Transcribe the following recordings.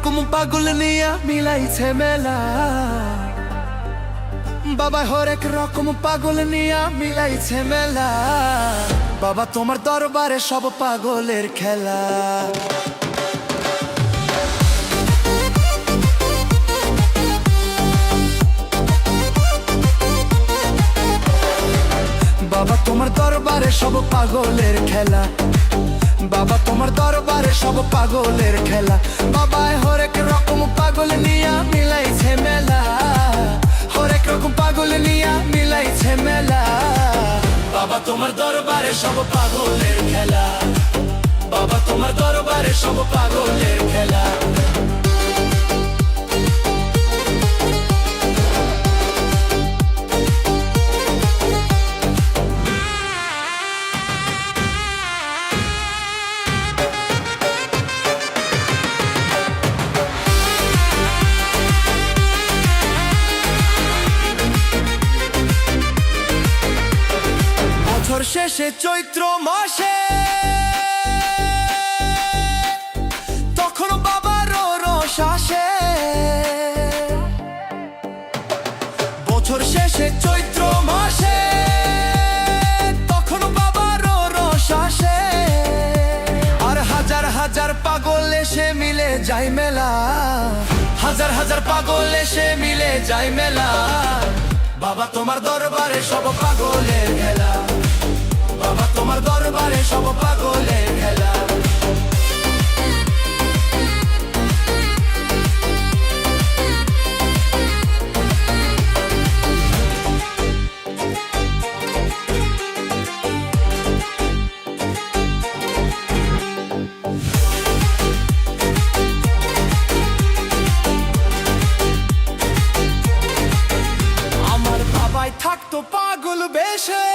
রকম পাগল নিয়া মিলাইছে মেলা। বাবা হরেক রকম পাগল নিয়া মিলাইছে মেলা। বাবা তোমার দরবারে সব পাগলের খেলা। বাবা তোমার দরবারে সব পাগলের খেলা। বাবা তোমার দরবারে সব পাগলের খেলা। বাবায় হরেক রকম পাগল নিয়া মিলাইছে মেলা। হরেক রকম পাগল নিয়া মিলাইছে মেলা। বাবা তোমার দরবারে সব পাগলের খেলা। বাবা তোমার দরবারে সব পাগলের খেলা। বছর শেষে চৈত্র মাসে তখন বাবার রস আসে। বছর শেষে চৈত্র মাসে তখন বাবার রস আসে। আর হাজার হাজার পাগল এসে মিলে যায় মেলা। হাজার হাজার পাগল এসে মিলে যায় মেলা। বাবা তোমার দরবারে সব পাগলের খেলা। বাবা তোমার দরবারে সব পাগলের খেলা। আমার বাবাই থাকতো পাগল বেশে,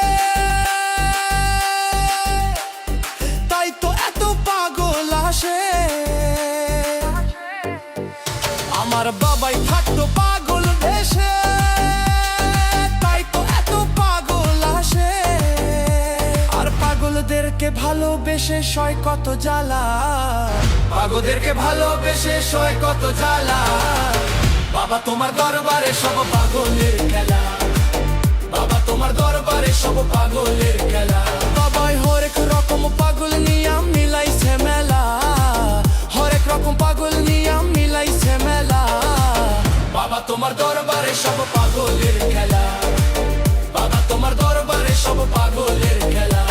তাই তো এত পাগল আসে। আমার বাবাই থাকতো পাগল বেশে, তাই তো এত পাগল আসে। আর পাগলদেরকে ভালোবেসে সয় কত জ্বালা। পাগলদেরকে ভালোবেসে সয় কত জ্বালা। বাবা তোমার দরবারে সব পাগলের খেলা। বাবা তোমার দরবারে সব পাগলের খেলা। বাবাই হরেক রকম পাগল নিয়া মিলাইছে মেলা। হরেক রকম পাগল নিয়া মিলাইছে মেলা। বাবা তোমার দরবারে সব পাগলের খেলা। বাবা তোমার দরবারে সব পাগলের খেলা।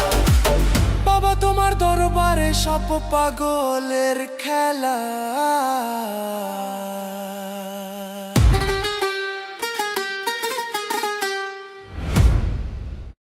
বাবা তোমার দরবারে সব পাগলের খেলা।